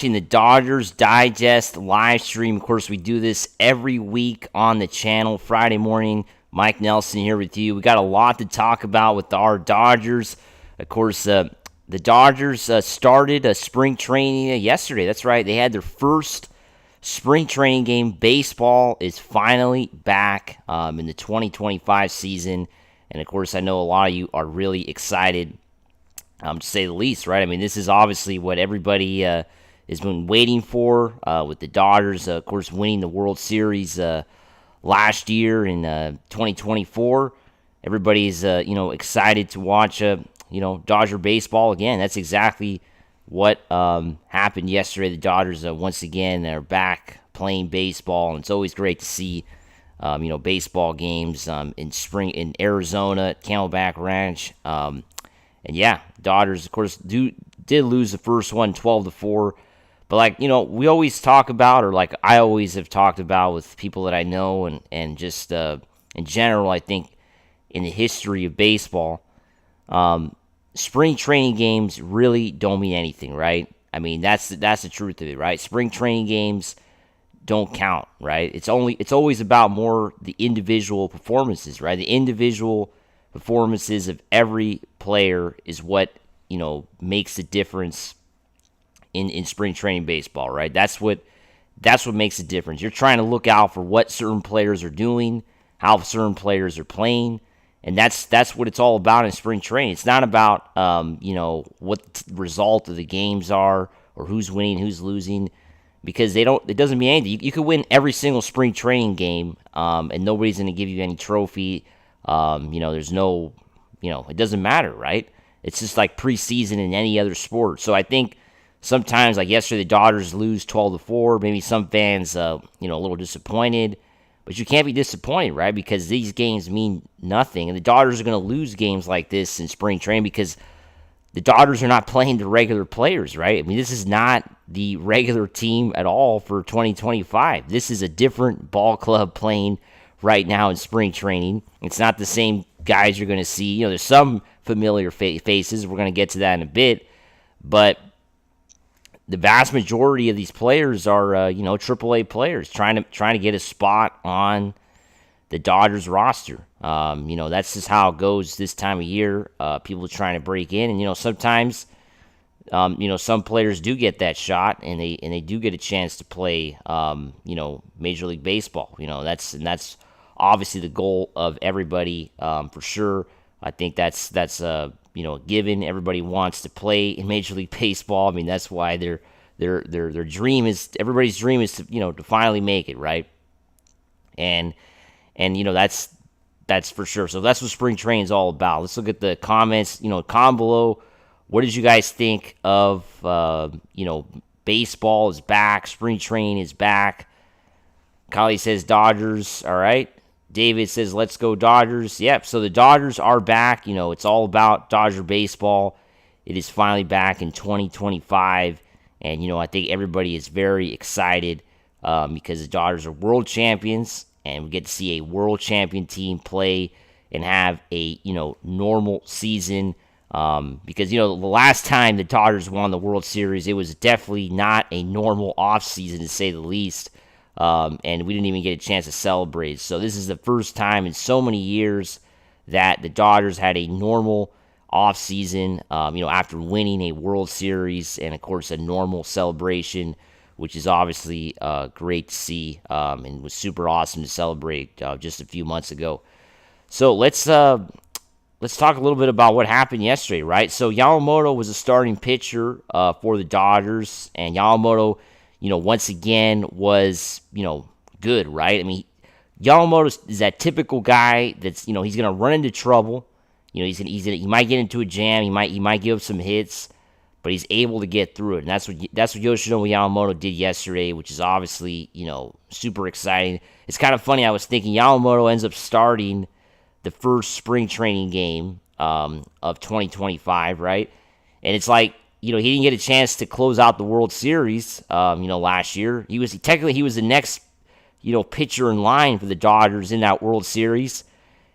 The Dodgers Digest live stream. Of course, we do this every week on the channel. Friday morning, Mike Nelson here with you. We got a lot to talk about with our Dodgers. Of course, the Dodgers started a spring training yesterday. That's right. They had their first spring training game. Baseball is finally back in the 2025 season. And, of course, I know a lot of you are really excited, to say the least, right? I mean, this is obviously what everybody has been waiting for with the Dodgers, of course, winning the World Series last year in 2024. Everybody's, excited to watch, Dodger baseball again. That's exactly what happened yesterday. The Dodgers, once again, are back playing baseball, and it's always great to see, baseball games in spring in Arizona at Camelback Ranch. And yeah, Dodgers, of course, did lose the first one 12-4. But we always talk about, or like I always have talked about with people that I know and just in general, I think in the history of baseball, spring training games really don't mean anything, right? I mean, that's the truth of it, right? Spring training games don't count, right? It's always about more the individual performances, right? The individual performances of every player is what, makes the difference in spring training baseball, right? That's what makes a difference. You're trying to look out for what certain players are doing, how certain players are playing, and that's what it's all about in spring training. It's not about what the result of the games are or who's winning, who's losing, because it doesn't mean anything. You could win every single spring training game, and nobody's going to give you any trophy. There's no, it doesn't matter, right? It's just like preseason in any other sport. So I think sometimes, like yesterday, the Dodgers lose 12-4. Maybe some fans, a little disappointed. But you can't be disappointed, right? Because these games mean nothing. And the Dodgers are going to lose games like this in spring training because the Dodgers are not playing the regular players, right? I mean, this is not the regular team at all for 2025. This is a different ball club playing right now in spring training. It's not the same guys you're going to see. There's some familiar faces. We're going to get to that in a bit. But the vast majority of these players are, AAA players trying to get a spot on the Dodgers roster. That's just how it goes this time of year. People are trying to break in, and sometimes, some players do get that shot, and they do get a chance to play, Major League Baseball. That's obviously the goal of everybody, for sure. I think that's a given. Everybody wants to play in Major League Baseball. I mean, that's why their dream is, everybody's dream is to finally make it, right? And that's for sure. So that's what spring training is all about. Let's look at the comments. Comment below. What did you guys think of baseball is back, spring training is back? Kylie says Dodgers. All right. David says, let's go Dodgers. Yep, so the Dodgers are back. It's all about Dodger baseball. It is finally back in 2025. And, I think everybody is very excited because the Dodgers are world champions. And we get to see a world champion team play and have a, normal season. Because, the last time the Dodgers won the World Series, it was definitely not a normal offseason, to say the least. And we didn't even get a chance to celebrate. So this is the first time in so many years that the Dodgers had a normal offseason, after winning a World Series and, of course, a normal celebration, which is obviously great to see and was super awesome to celebrate just a few months ago. So let's talk a little bit about what happened yesterday, right? So Yamamoto was a starting pitcher for the Dodgers, and Yamamoto once again was, good, right? I mean, Yamamoto is that typical guy that's, he's going to run into trouble. He might get into a jam. He might give up some hits, but he's able to get through it. And that's what Yoshinobu Yamamoto did yesterday, which is obviously, super exciting. It's kind of funny. I was thinking Yamamoto ends up starting the first spring training game of 2025, right? And it's like, he didn't get a chance to close out the World Series, last year. He was the next, pitcher in line for the Dodgers in that World Series.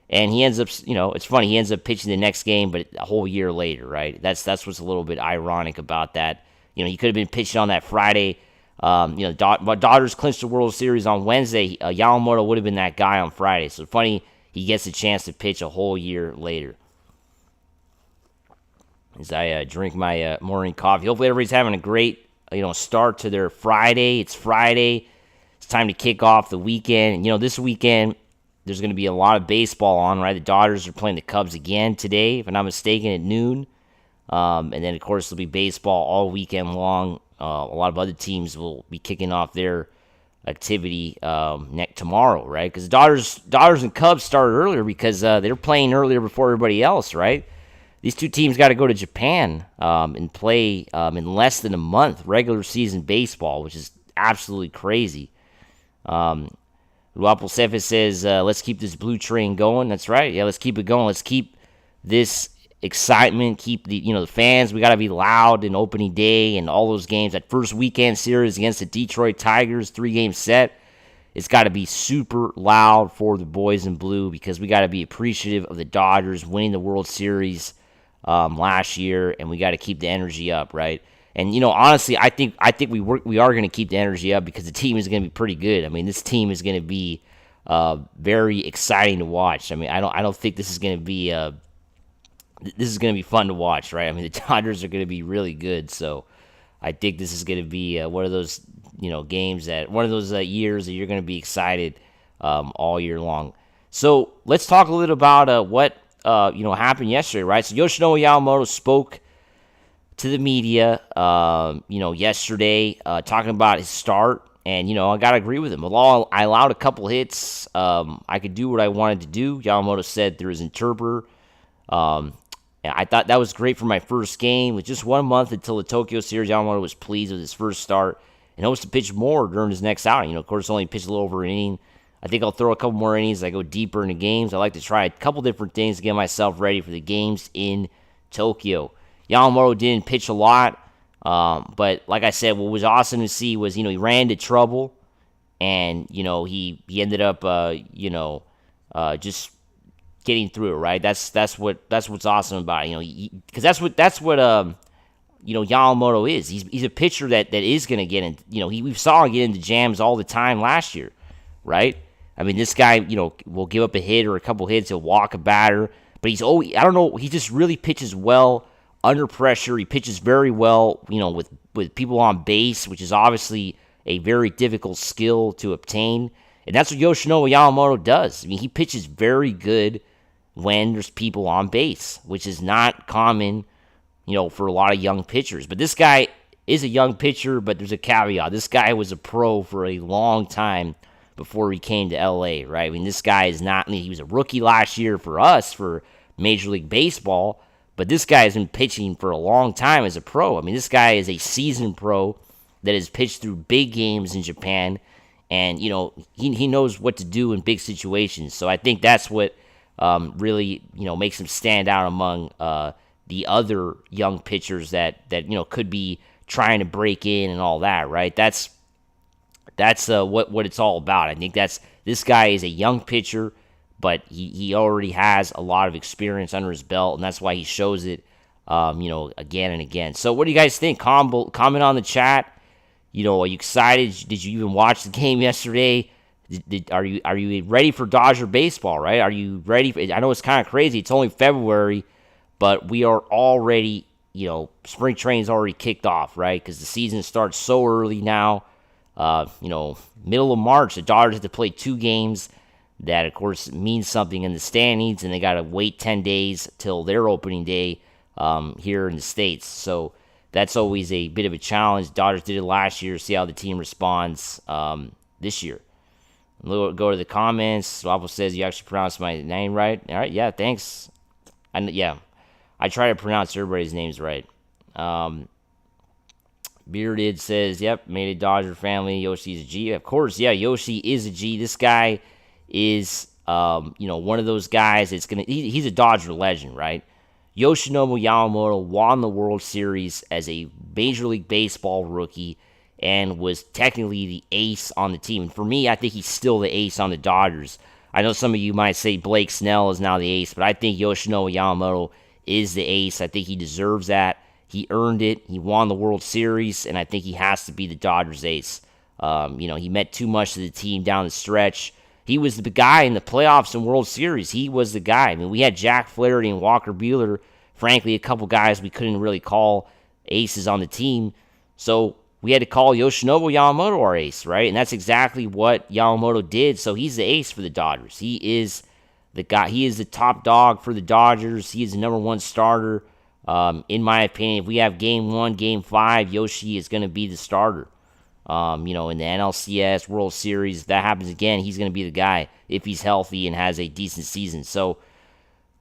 And he ends up, it's funny, he ends up pitching the next game, but a whole year later, right? That's what's a little bit ironic about that. he could have been pitching on that Friday. Dodgers clinched the World Series on Wednesday. Yamamoto would have been that guy on Friday. So funny he gets a chance to pitch a whole year later. As I drink my morning coffee. Hopefully everybody's having a great start to their Friday. It's Friday. It's time to kick off the weekend. And, this weekend there's going to be a lot of baseball on, right? The Dodgers are playing the Cubs again today, if I'm not mistaken, at noon. And then, of course, there'll be baseball all weekend long. A lot of other teams will be kicking off their activity tomorrow, right? Because the Dodgers and Cubs started earlier because they're playing earlier before everybody else, right? These two teams got to go to Japan and play in less than a month, regular season baseball, which is absolutely crazy. Ruapel Cephas says, let's keep this blue train going. That's right. Yeah, let's keep it going. Let's keep this excitement, keep the fans. We got to be loud in opening day and all those games. That first weekend series against the Detroit Tigers, 3-game set. It's got to be super loud for the boys in blue because we got to be appreciative of the Dodgers winning the World Series last year, and we got to keep the energy up, right? And honestly, I think we are going to keep the energy up because the team is going to be pretty good. I mean, this team is going to be very exciting to watch. I mean, I don't think this is going to be fun to watch, right? I mean, the Dodgers are going to be really good, so I think this is going to be one of those games one of those years that you're going to be excited all year long. So let's talk a little about what happened yesterday, right? So Yoshinobu Yamamoto spoke to the media, yesterday, talking about his start, and I gotta agree with him. Although I allowed a couple hits, I could do what I wanted to do. Yamamoto said through his interpreter. And I thought that was great for my first game. With just 1 month until the Tokyo Series, Yamamoto was pleased with his first start and hopes to pitch more during his next outing. Of course, only pitched a little over an inning. I think I'll throw a couple more innings as I go deeper into games. I like to try a couple different things to get myself ready for the games in Tokyo. Yamamoto didn't pitch a lot, but like I said, what was awesome to see was, he ran into trouble, and, he ended up, just getting through it, right? That's what's awesome about it, because that's what Yamamoto is. He's a pitcher that is going to get in, we saw him get into jams all the time last year, right? I mean, this guy, will give up a hit or a couple hits, he'll walk a batter, but he's always, I don't know, he just really pitches well under pressure. He pitches very well, with people on base, which is obviously a very difficult skill to obtain. And that's what Yoshinobu Yamamoto does. I mean, he pitches very good when there's people on base, which is not common, for a lot of young pitchers. But this guy is a young pitcher, but there's a caveat. This guy was a pro for a long time before he came to LA, right? I mean, this guy is not, he was a rookie last year for us, for Major League Baseball, but this guy has been pitching for a long time as a pro. I mean, this guy is a seasoned pro that has pitched through big games in Japan, and, he knows what to do in big situations. So I think that's what really, makes him stand out among the other young pitchers that could be trying to break in and all that, right? That's what it's all about. I think this guy is a young pitcher, but he already has a lot of experience under his belt, and that's why he shows it, again and again. So what do you guys think? Comment on the chat. Are you excited? Did you even watch the game yesterday? Are you ready for Dodger baseball, right? Are you ready? I know it's kind of crazy. It's only February, but we are already, spring training's already kicked off, right? Because the season starts so early now. Middle of March, the Dodgers have to play 2 games. That, of course, means something in the standings, and they got to wait 10 days till their opening day here in the States. So that's always a bit of a challenge. Dodgers did it last year. See how the team responds this year. Go to the comments. Swapple says you actually pronounced my name right. All right, yeah, thanks. I try to pronounce everybody's names right. Bearded says, yep, made a Dodger family. Yoshi's a G. Of course, yeah, Yoshi is a G. This guy is, one of those guys that's he's a Dodger legend, right? Yoshinobu Yamamoto won the World Series as a Major League Baseball rookie and was technically the ace on the team. And for me, I think he's still the ace on the Dodgers. I know some of you might say Blake Snell is now the ace, but I think Yoshinobu Yamamoto is the ace. I think he deserves that. He earned it. He won the World Series, and I think he has to be the Dodgers ace. He meant too much to the team down the stretch. He was the guy in the playoffs and World Series. He was the guy. I mean, we had Jack Flaherty and Walker Buehler. Frankly, a couple guys we couldn't really call aces on the team. So we had to call Yoshinobu Yamamoto our ace, right? And that's exactly what Yamamoto did. So he's the ace for the Dodgers. He is the guy. He is the top dog for the Dodgers. He is the number one starter. In my opinion, if we have Game 1, Game 5, Yoshi is going to be the starter. In the NLCS, World Series, if that happens again, he's going to be the guy if he's healthy and has a decent season. So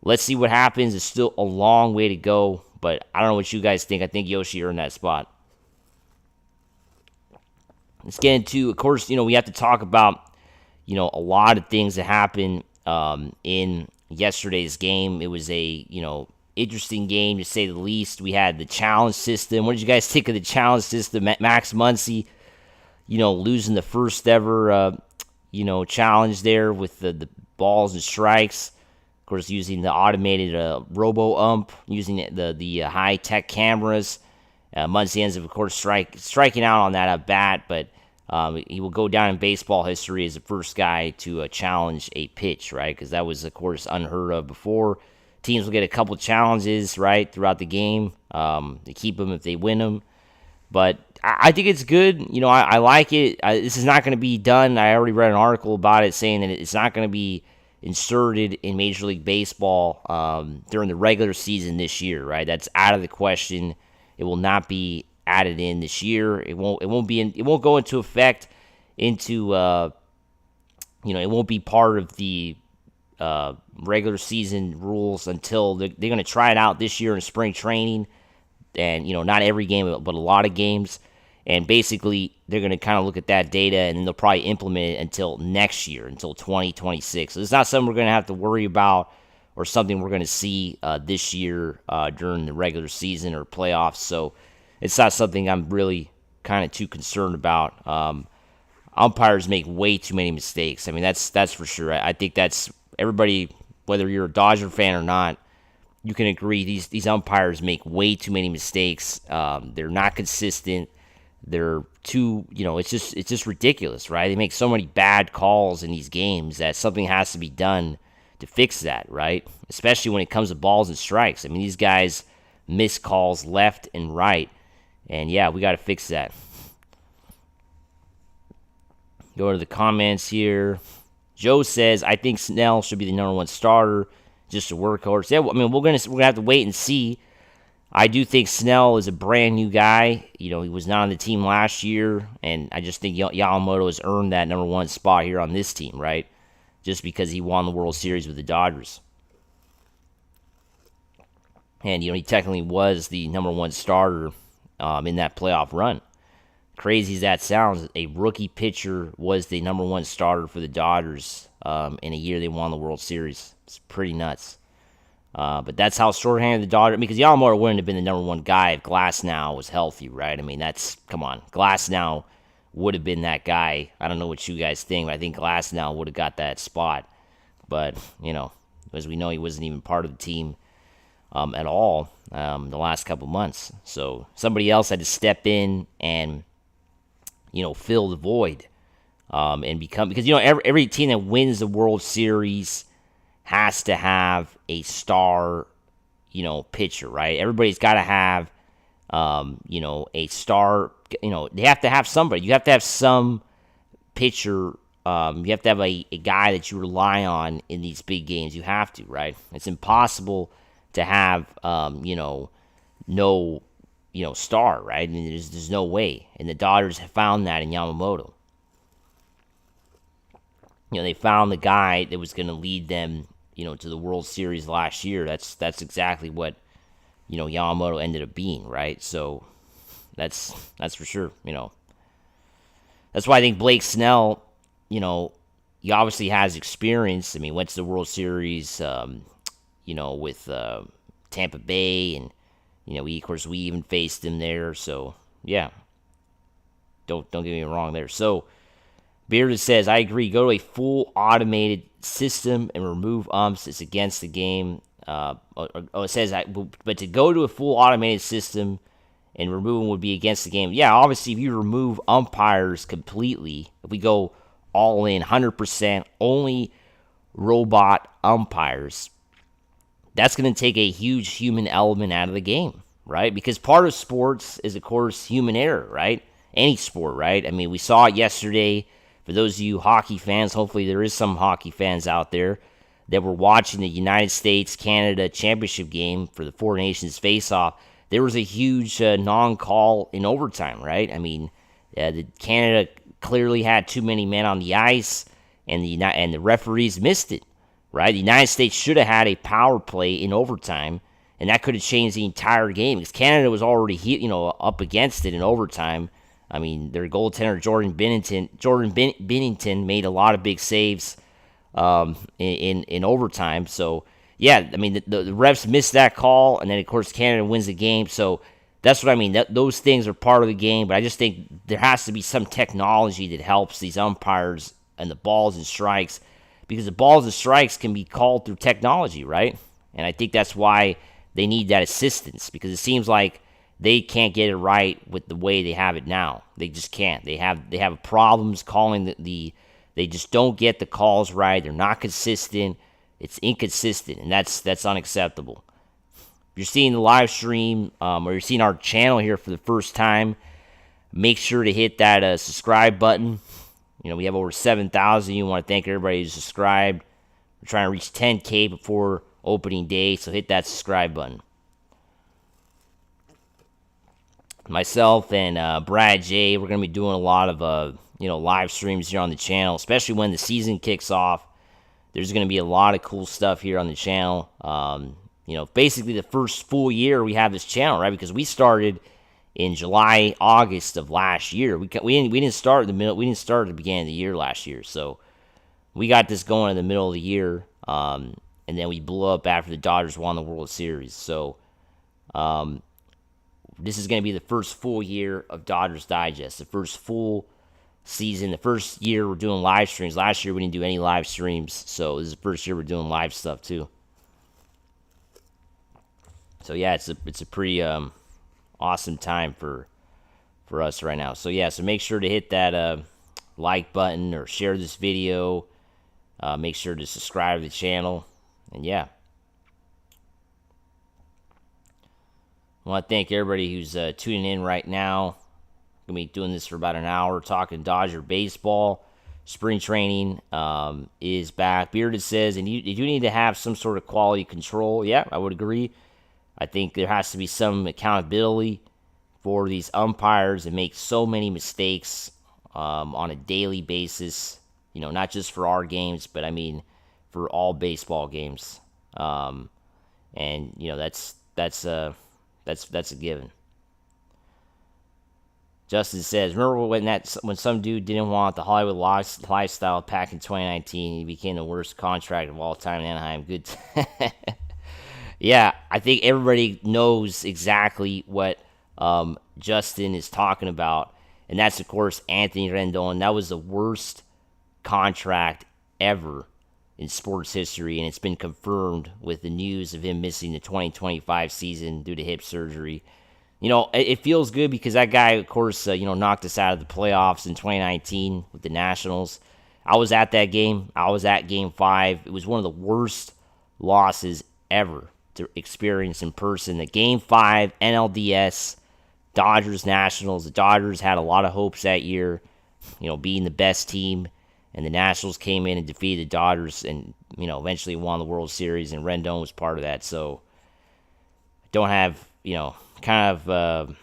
let's see what happens. It's still a long way to go, but I don't know what you guys think. I think Yoshi earned that spot. Let's get into, of course, we have to talk about, a lot of things that happened in yesterday's game. It was a, interesting game to say the least. We had the challenge system. What did you guys think of the challenge system? Max Muncy, losing the first ever, challenge there with the balls and strikes. Of course, using the automated robo-ump, using the high-tech cameras. Muncy ends up, of course, striking out on that at bat, but he will go down in baseball history as the first guy to challenge a pitch, right? Because that was, of course, unheard of before. Teams will get a couple challenges, right, throughout the game to keep them if they win them. But I think it's good. I like it. This is not going to be done. I already read an article about it saying that it's not going to be inserted in Major League Baseball during the regular season this year, right? That's out of the question. It will not be added in this year. It won't go into effect into it won't be part of the regular season rules until they're going to try it out this year in spring training, and not every game but a lot of games, and basically they're going to kind of look at that data and then they'll probably implement it until next year, until 2026. So it's not something we're going to have to worry about or something we're going to see this year during the regular season or playoffs. So it's not something I'm really kind of too concerned about. Umpires make way too many mistakes. I mean, that's for sure. I think that's everybody, whether you're a Dodger fan or not, you can agree these umpires make way too many mistakes. They're not consistent. They're too, it's just ridiculous, right? They make so many bad calls in these games that something has to be done to fix that, right? Especially when it comes to balls and strikes. I mean, these guys miss calls left and right, and yeah, we got to fix that. Go to the comments here. Joe says, I think Snell should be the number one starter, just a workhorse. Yeah, I mean, we're gonna have to wait and see. I do think Snell is a brand new guy. He was not on the team last year, and I just think Yamamoto has earned that number one spot here on this team, right? Just because he won the World Series with the Dodgers. And, he technically was the number one starter in that playoff run. Crazy as that sounds, a rookie pitcher was the number one starter for the Dodgers in a year they won the World Series. It's pretty nuts. But that's how shorthanded the Dodgers, because Yamamoto wouldn't have been the number one guy if Glasnow was healthy, right? I mean, come on. Glasnow would have been that guy. I don't know what you guys think, but I think Glasnow would have got that spot. But, as we know, he wasn't even part of the team at all the last couple months. So somebody else had to step in and fill the void and become, because every team that wins the World Series has to have a star pitcher, right? Everybody's got to have a star. They have to have somebody. You have to have some pitcher. You have to have a guy that you rely on in these big games. You have to, right? It's impossible to have no star, right? I mean, there's no way. And the Dodgers have found that in Yamamoto. They found the guy that was going to lead them, to the World Series last year. That's exactly what, Yamamoto ended up being, right? So that's for sure, That's why I think Blake Snell, he obviously has experience. I mean, went to the World Series, with Tampa Bay, and we even faced him there. So yeah, don't get me wrong there. So Bearded says, I agree. Go to a full automated system and remove umps. It's against the game. It says, but to go to a full automated system and remove them would be against the game. Yeah, obviously, if you remove umpires completely, if we go all in, 100%, only robot umpires, that's going to take a huge human element out of the game, right? Because part of sports is, of course, human error, right? Any sport, right? I mean, we saw it yesterday. For those of you hockey fans, hopefully there is some hockey fans out there that were watching the United States-Canada championship game for the Four Nations face-off. There was a huge non-call in overtime, right? I mean, Canada clearly had too many men on the ice, and the referees missed it, right? The United States should have had a power play in overtime, and that could have changed the entire game because Canada was already, up against it in overtime. I mean, their goaltender Jordan Binnington made a lot of big saves in overtime. So yeah, I mean the refs missed that call, and then of course Canada wins the game. So that's what I mean. Those things are part of the game, but I just think there has to be some technology that helps these umpires and the balls and strikes, because the balls and strikes can be called through technology, right? And I think that's why they need that assistance, because it seems like they can't get it right with the way they have it now. They just can't. They have problems calling they just don't get the calls right. They're not consistent. It's inconsistent, and that's unacceptable. If you're seeing the live stream or you're seeing our channel here for the first time, make sure to hit that subscribe button. We have over 7,000. You want to thank everybody who's subscribed. We're trying to reach 10K before opening day, so hit that subscribe button. Myself and Brad J, we're going to be doing a lot of live streams here on the channel, especially when the season kicks off. There's going to be a lot of cool stuff here on the channel. Basically the first full year we have this channel, right? Because we started in July, August of last year. We didn't start in the middle. We didn't start at the beginning of the year last year. So we got this going in the middle of the year, and then we blew up after the Dodgers won the World Series. So this is going to be the first full year of Dodgers Digest, the first full season, the first year we're doing live streams. Last year we didn't do any live streams, so this is the first year we're doing live stuff too. So yeah, it's a pretty awesome time for us right now. So yeah, so make sure to hit that like button or share this video. Make sure to subscribe to the channel, and yeah. I want to thank everybody who's tuning in right now. Going to be doing this for about an hour, talking Dodger baseball. Spring training is back. Bearded says, and you do need to have some sort of quality control. Yeah, I would agree. I think there has to be some accountability for these umpires that make so many mistakes on a daily basis. Not just for our games, but I mean for all baseball games. And that's a given. Justin says, remember when some dude didn't want the Hollywood lifestyle back in 2019? He became the worst contract of all time in Anaheim. Good. Yeah, I think everybody knows exactly what Justin is talking about, and that's, of course, Anthony Rendon. That was the worst contract ever in sports history, and it's been confirmed with the news of him missing the 2025 season due to hip surgery. It feels good because that guy, of course, knocked us out of the playoffs in 2019 with the Nationals. I was at that game. I was at Game 5. It was one of the worst losses ever to experience in person. The Game 5 NLDS, Dodgers-Nationals. The Dodgers had a lot of hopes that year, being the best team. And the Nationals came in and defeated the Dodgers and, eventually won the World Series, and Rendon was part of that. So I don't have, kind of,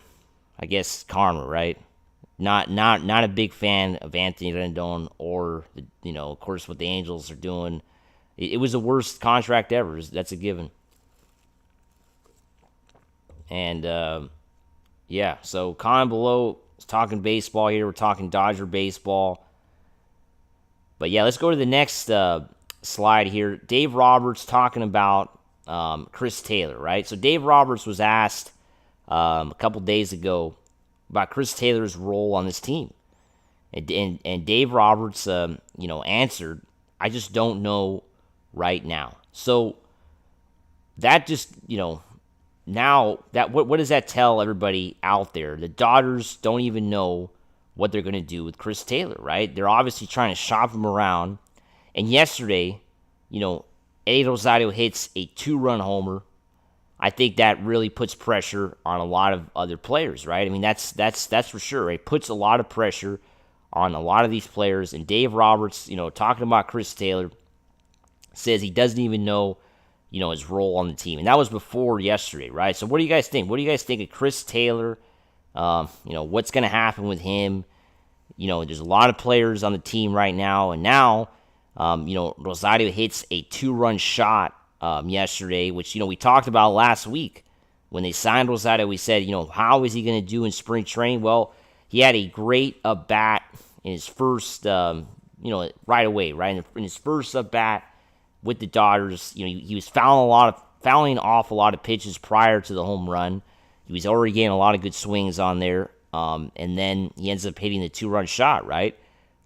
I guess, karma, right? Not a big fan of Anthony Rendon or, of course, what the Angels are doing. It was the worst contract ever. That's a given. And, yeah, so comment below. It's talking baseball here. We're talking Dodger baseball. But yeah, let's go to the next slide here. Dave Roberts talking about Chris Taylor, right? So Dave Roberts was asked a couple days ago about Chris Taylor's role on this team. And Dave Roberts, answered, I just don't know right now. So that just, now that what does that tell everybody out there? The Dodgers don't even know what they're going to do with Chris Taylor, right? They're obviously trying to shop him around. And yesterday, Eddie Rosario hits a 2-run homer. I think that really puts pressure on a lot of other players, right? I mean, that's for sure. It puts a lot of pressure on a lot of these players. And Dave Roberts, talking about Chris Taylor, says he doesn't even know, his role on the team. And that was before yesterday, right? So what do you guys think? What do you guys think of Chris Taylor? What's going to happen with him? There's a lot of players on the team right now. And now, Rosario hits a 2-run shot yesterday, which, we talked about last week. When they signed Rosario, we said, how is he going to do in spring training? Well, he had a great at-bat in his first, right away, right? In his first at-bat with the Dodgers, he was fouling off a lot of pitches prior to the home run. He was already getting a lot of good swings on there, and then he ends up hitting the 2-run shot, right?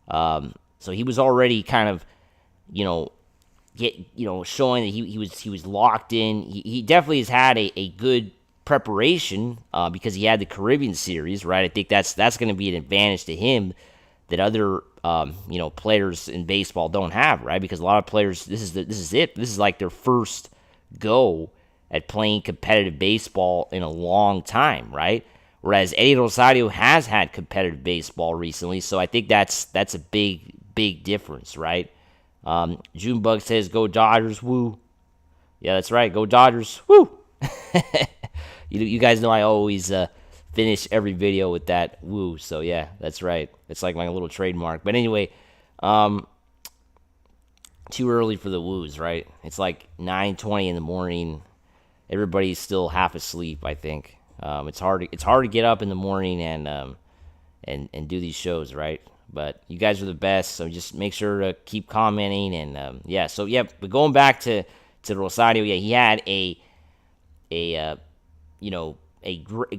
So he was already kind of, showing that he was locked in. He definitely has had a good preparation because he had the Caribbean Series, right? I think that's going to be an advantage to him that other players in baseball don't have, right? Because a lot of players, this is like their first go at playing competitive baseball in a long time, right? Whereas Eddie Rosario has had competitive baseball recently, so I think that's a big difference, right? Junebug says, "Go Dodgers, woo!" Yeah, that's right, go Dodgers, woo! You guys know I always finish every video with that woo. So yeah, that's right. It's like my little trademark. But anyway, too early for the woos, right? It's like 9:20 in the morning. Everybody's still half asleep, I think. It's hard to get up in the morning and do these shows, right? But you guys are the best, so just make sure to keep commenting and yeah. So yeah, but going back to Rosario, yeah, he had a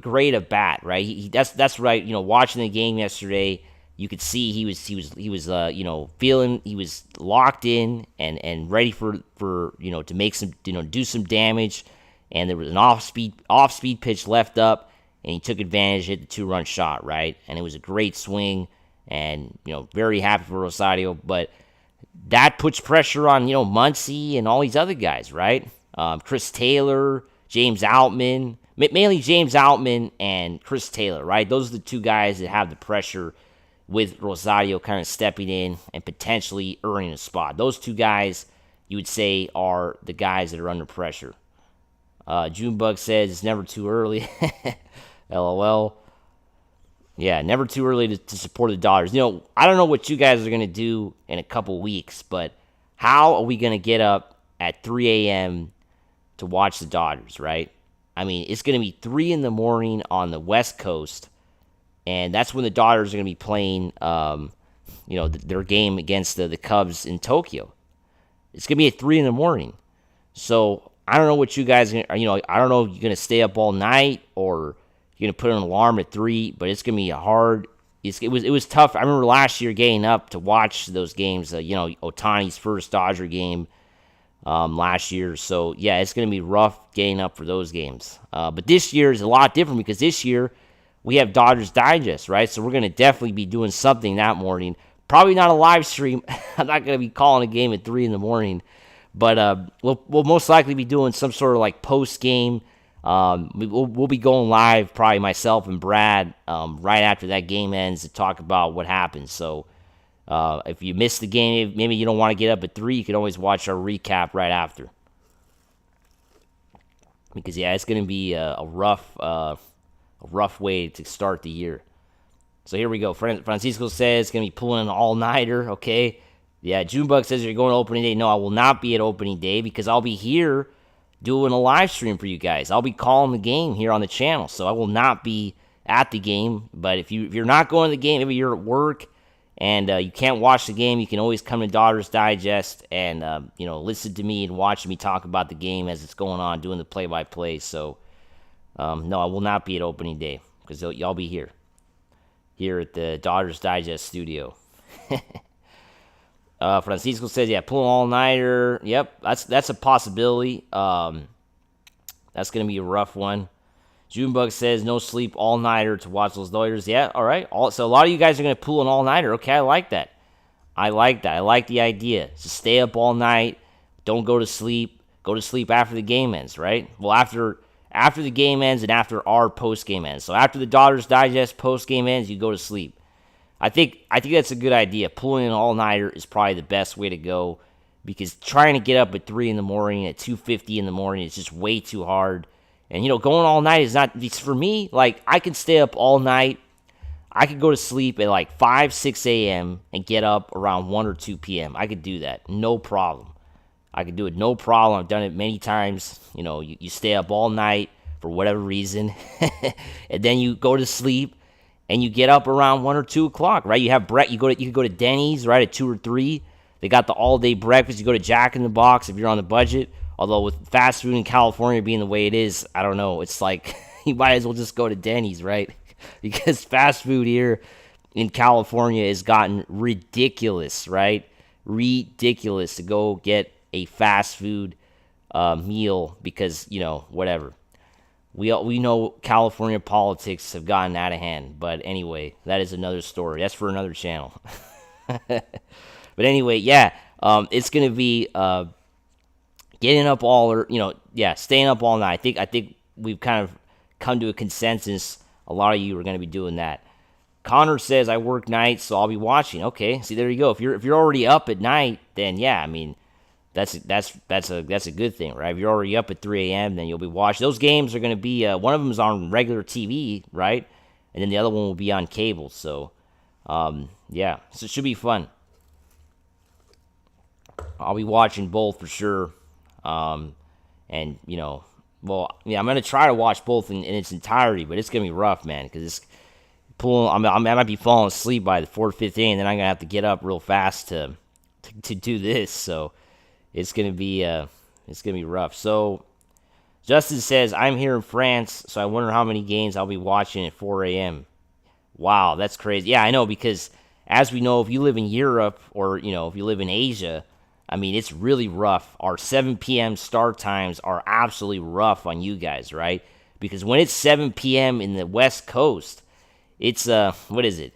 great at bat, right? That's right. Watching the game yesterday, you could see he was feeling, he was locked in and ready for to make some do some damage. And there was an off speed pitch left up, and he took advantage, hit the 2-run shot, right? And it was a great swing, and very happy for Rosario. But that puts pressure on Muncy and all these other guys, right? Chris Taylor, James Outman. Mainly James Outman and Chris Taylor, right? Those are the two guys that have the pressure with Rosario kind of stepping in and potentially earning a spot. Those two guys, you would say, are the guys that are under pressure. Junebug says it's never too early. LOL. Yeah, never too early to support the Dodgers. I don't know what you guys are going to do in a couple weeks, but how are we going to get up at 3 a.m. to watch the Dodgers, right? I mean, it's going to be 3 in the morning on the West Coast, and that's when the Dodgers are going to be playing, their game against the Cubs in Tokyo. It's going to be at 3 in the morning. So I don't know what you guys are, I don't know if you're going to stay up all night or you're going to put an alarm at 3, but it's going to be hard. It was tough. I remember last year getting up to watch those games, Ohtani's first Dodger game last year. So, yeah, it's going to be rough getting up for those games. But this year is a lot different because this year we have Dodgers Digest, right? So we're going to definitely be doing something that morning. Probably not a live stream. I'm not going to be calling a game at 3 in the morning. But we'll most likely be doing some sort of like post-game. We'll be going live, probably myself and Brad, right after that game ends to talk about what happened. So if you missed the game, maybe you don't want to get up at 3, you can always watch our recap right after. Because, yeah, it's going to be a rough way to start the year. So here we go. Francisco says it's going to be pulling an all-nighter, okay? Yeah, Junebug says you're going to opening day. No, I will not be at opening day because I'll be here doing a live stream for you guys. I'll be calling the game here on the channel, so I will not be at the game. But if you're not going to the game, maybe you're at work and you can't watch the game, you can always come to Dodgers Digest and listen to me and watch me talk about the game as it's going on, doing the play-by-play. So no, I will not be at opening day because y'all be here at the Dodgers Digest studio. Francisco says, yeah, pull an all-nighter. Yep, that's a possibility. That's going to be a rough one. Junebug says no sleep all-nighter to watch those Dodgers. Yeah, all right. So a lot of you guys are going to pull an all-nighter. Okay, I like that. I like the idea. So stay up all night. Don't go to sleep. Go to sleep after the game ends, right? Well, after the game ends and after our post-game ends. So after the Dodgers Digest post-game ends, you go to sleep. I think that's a good idea. Pulling an all-nighter is probably the best way to go because trying to get up at 3 in the morning, at 2:50 in the morning, is just way too hard. And, going all night is not, for me, like, I can stay up all night. I could go to sleep at like 5, 6 a.m. and get up around 1 or 2 p.m. I could do that. No problem. I could do it. No problem. I've done it many times. You stay up all night for whatever reason. And then you go to sleep and you get up around 1 or 2 o'clock, right? You have you can go to Denny's, right, at 2 or 3. They got the all-day breakfast. You go to Jack in the Box if you're on the budget. Although with fast food in California being the way it is, I don't know. It's like you might as well just go to Denny's, right? Because fast food here in California has gotten ridiculous, right? Ridiculous to go get a fast food meal because, whatever. We know California politics have gotten out of hand. But anyway, that is another story. That's for another channel. But anyway, yeah, it's going to be... getting up staying up all night. I think we've kind of come to a consensus. A lot of you are going to be doing that. Connor says I work nights, so I'll be watching. Okay, see there you go. If you're already up at night, then yeah, I mean that's a good thing, right? If you're already up at 3 a.m., then you'll be watching. Those games are going to be one of them is on regular TV, right? And then the other one will be on cable. So yeah, so it should be fun. I'll be watching both for sure. I'm going to try to watch both in its entirety, but it's going to be rough, man, because it's pulling. I might be falling asleep by the 4th, 5th inning, and then I'm going to have to get up real fast to do this. So it's going to be rough. So Justin says, I'm here in France, so I wonder how many games I'll be watching at 4 a.m. Wow, that's crazy. Yeah, I know, because as we know, if you live in Europe or, if you live in Asia, I mean, it's really rough. Our 7 p.m. start times are absolutely rough on you guys, right? Because when it's 7 p.m. in the West Coast, it's, what is it?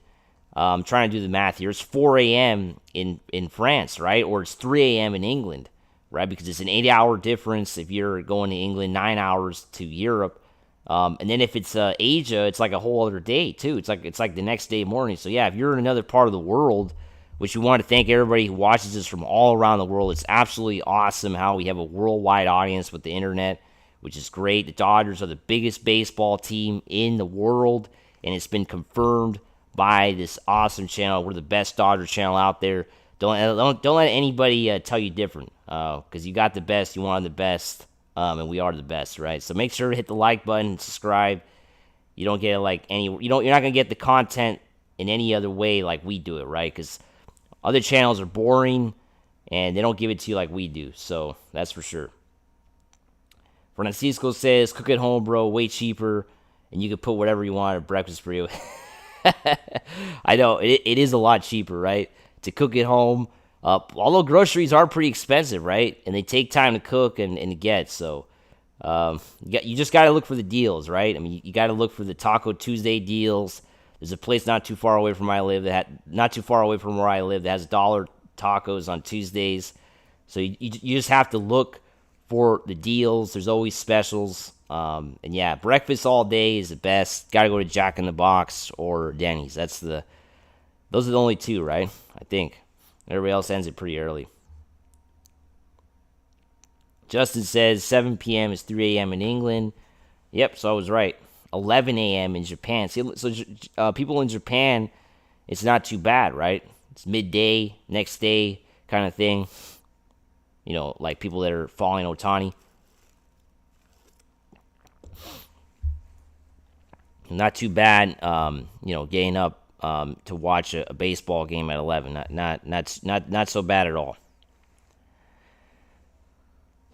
I'm trying to do the math here. It's 4 a.m. in France, right? Or it's 3 a.m. in England, right? Because it's an 8-hour difference if you're going to England, 9 hours to Europe. And then if it's Asia, it's like a whole other day, too. It's like the next day morning. So, yeah, if you're in another part of the world, which we want to thank everybody who watches us from all around the world. It's absolutely awesome how we have a worldwide audience with the internet, which is great. The Dodgers are the biggest baseball team in the world, and it's been confirmed by this awesome channel. We're the best Dodgers channel out there. Don't let anybody tell you different, because you got the best, you wanted the best, and we are the best, right? So make sure to hit the like button, subscribe. You don't get you're not gonna get the content in any other way like we do it, right? Because other channels are boring, and they don't give it to you like we do. So, that's for sure. Francisco says, cook at home, bro, way cheaper, and you can put whatever you want at breakfast for you. I know, it is a lot cheaper, right, to cook at home. Although groceries are pretty expensive, right, and they take time to cook and to get. So, you just got to look for the deals, right? I mean, you got to look for the Taco Tuesday deals. There's a place not too far away from where I live that has dollar tacos on Tuesdays. So you just have to look for the deals. There's always specials. And yeah, breakfast all day is the best. Got to go to Jack in the Box or Denny's. Those are the only two, right? I think everybody else ends it pretty early. Justin says 7 p.m. is 3 a.m. in England. Yep, so I was right. 11 a.m. in Japan. See, so people in Japan, it's not too bad, right? It's midday, next day kind of thing. Like people that are following Ohtani. Not too bad, getting up to watch a baseball game at 11. Not so bad at all.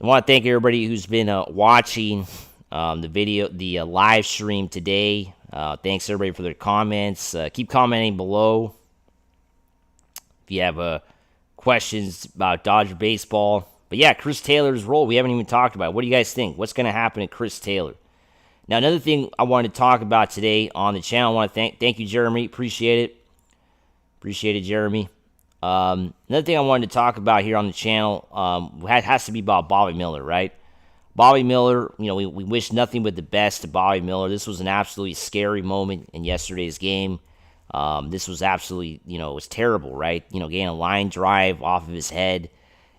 I want to thank everybody who's been watching the live stream today. Thanks everybody for their comments. Keep commenting below. If you have questions about Dodger baseball, But yeah, Chris Taylor's role, we haven't even talked about. What do you guys think? What's going to happen to Chris Taylor? Now, another thing I wanted to talk about today on the channel, I want to thank you, Jeremy. Appreciate it. Appreciate it, Jeremy. Another thing I wanted to talk about here on the channel has to be about Bobby Miller, right? Bobby Miller, we wish nothing but the best to Bobby Miller. This was an absolutely scary moment in yesterday's game. This was absolutely, it was terrible, right? Getting a line drive off of his head.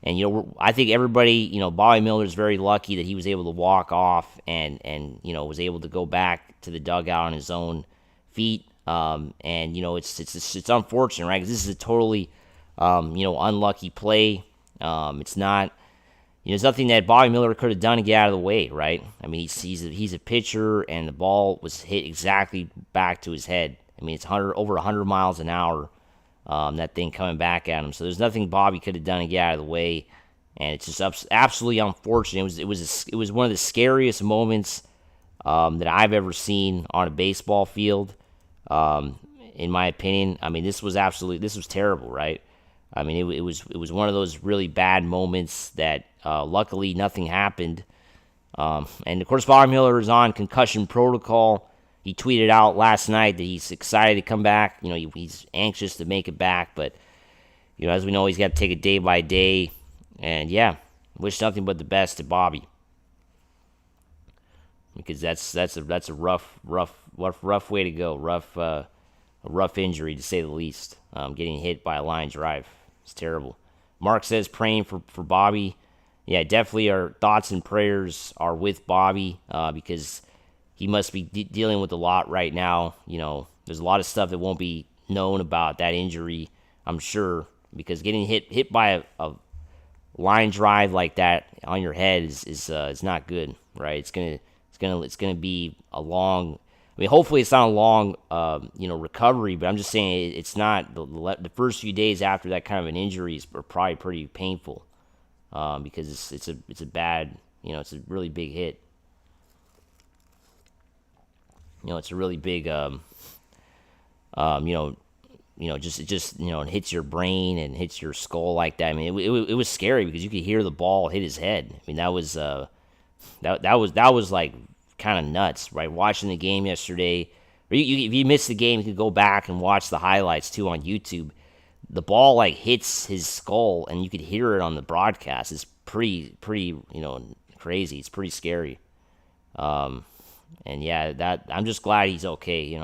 And, I think everybody, Bobby Miller is very lucky that he was able to walk off and was able to go back to the dugout on his own feet. And, it's unfortunate, right? Because this is a totally, unlucky play. It's not, there's nothing that Bobby Miller could have done to get out of the way, right? I mean, he's a pitcher, and the ball was hit exactly back to his head. I mean, it's over 100 miles an hour. That thing coming back at him. So there's nothing Bobby could have done to get out of the way, and it's just absolutely unfortunate. It was one of the scariest moments that I've ever seen on a baseball field, in my opinion. I mean, this was terrible, right? I mean, it was one of those really bad moments that luckily nothing happened. And of course, Bobby Miller is on concussion protocol. He tweeted out last night that he's excited to come back. He's anxious to make it back, but as we know, he's got to take it day by day. And yeah, wish nothing but the best to Bobby, because that's a rough way to go. A rough injury to say the least. Getting hit by a line drive, it's terrible. Mark says praying for Bobby. Yeah, definitely our thoughts and prayers are with Bobby, because he must be dealing with a lot right now. There's a lot of stuff that won't be known about that injury, I'm sure, because getting hit by a line drive like that on your head is not good, right? It's gonna be a long. I mean, hopefully it's not a long, recovery. But I'm just saying it's not the first few days after that kind of an injury are probably pretty painful, because it's a bad, it's a really big hit. It's a really big, it hits your brain and hits your skull like that. I mean, it was scary because you could hear the ball hit his head. I mean, that was like kind of nuts, right? Watching the game yesterday, or if you missed the game, you could go back and watch the highlights too on YouTube. The ball like hits his skull, and you could hear it on the broadcast. It's pretty, crazy. It's pretty scary. And yeah, that I'm just glad he's okay.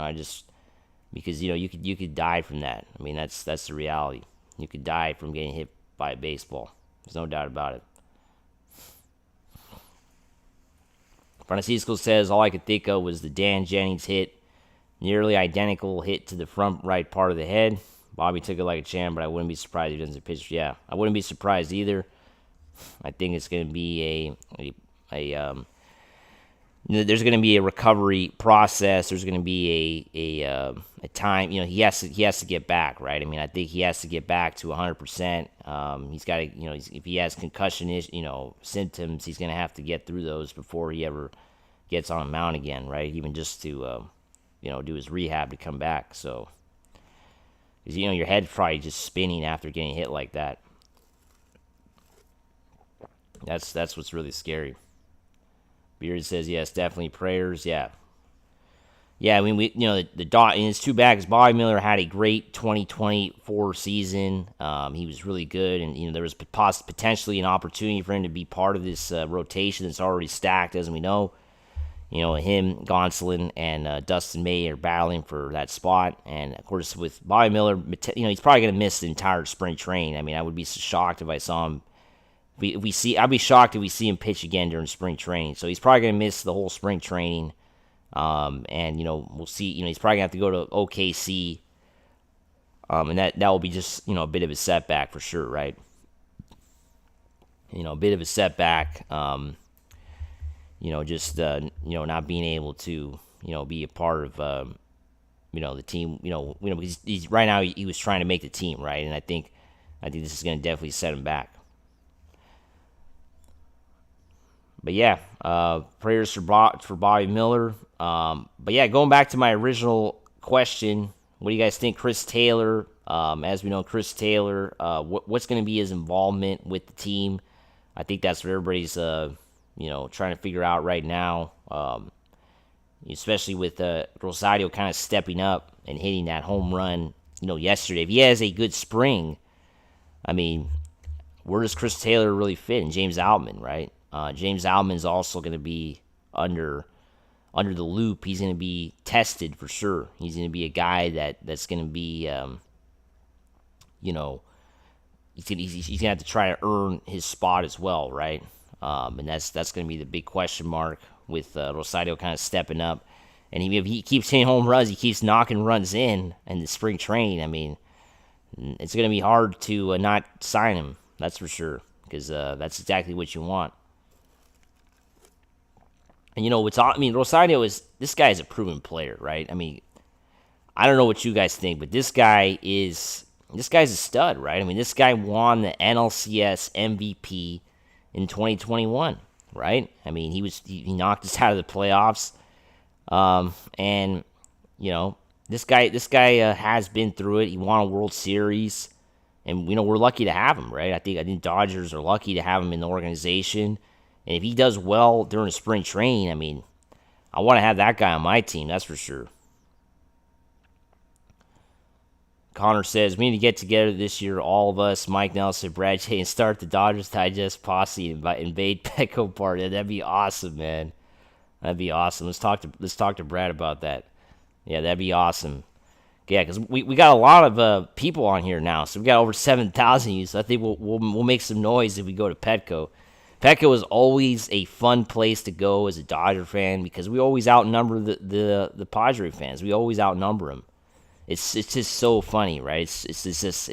Because you could die from that. I mean, that's the reality. You could die from getting hit by a baseball. There's no doubt about it. Francisco says all I could think of was the Dan Jennings hit, nearly identical hit to the front right part of the head. Bobby took it like a champ, but I wouldn't be surprised if he doesn't pitch. Yeah, I wouldn't be surprised either. I think it's going to be there's going to be a recovery process. There's going to be a time. He has to get back, right? I mean, I think he has to get back to 100%. He's got to, if he has concussion, symptoms, he's going to have to get through those before he ever gets on a mound again, right? Even just to, do his rehab to come back. So, because your head's probably just spinning after getting hit like that. That's what's really scary. Beard says yes, definitely prayers. Yeah. I mean, and it's too bad because Bobby Miller had a great 2024 season. He was really good, and there was potentially an opportunity for him to be part of this rotation that's already stacked, as we know. Him, Gonsolin, and Dustin May are battling for that spot, and of course with Bobby Miller, he's probably going to miss the entire spring training. I mean, I would be shocked if I saw him. I'd be shocked if we see him pitch again during spring training. So he's probably going to miss the whole spring training. And we'll see. He's probably going to have to go to OKC. And that will be just a bit of a setback for sure, right? A bit of a setback. Just not being able to be a part of the team. Because he's right now he was trying to make the team, right? And I think this is going to definitely set him back. But yeah, prayers for Bobby Miller. But yeah, going back to my original question, what do you guys think, Chris Taylor? As we know, Chris Taylor, what's going to be his involvement with the team? I think that's what everybody's trying to figure out right now. Especially with Rosario kind of stepping up and hitting that home run, yesterday. If he has a good spring, I mean, where does Chris Taylor really fit? And James Outman, right? James Outman's also going to be under the loop. He's going to be tested for sure. He's going to be a guy that's going to be, he's going to have to try to earn his spot as well, right? And that's going to be the big question mark with Rosario kind of stepping up. And if he keeps hitting home runs, he keeps knocking runs in the spring training, I mean, it's going to be hard to not sign him, that's for sure, because that's exactly what you want. And Rosario this guy is a proven player, right? I mean, I don't know what you guys think, but this guy's a stud, right? I mean, this guy won the NLCS MVP in 2021, right? I mean, he knocked us out of the playoffs, and this guy has been through it. He won a World Series, and we're lucky to have him, right? I think Dodgers are lucky to have him in the organization. And if he does well during spring training, I mean, I want to have that guy on my team, that's for sure. Connor says, we need to get together this year, all of us, Mike Nelson, Brad Jay, and start the Dodgers Digest posse and invade Petco Park. Yeah, that'd be awesome, man. That'd be awesome. Let's talk to Brad about that. Yeah, that'd be awesome. Yeah, because we got a lot of people on here now, so we got over 7,000 of you, so I think we'll make some noise if we go to Petco. Petco is always a fun place to go as a Dodger fan because we always outnumber the Padre fans. We always outnumber them. It's just so funny, right? It's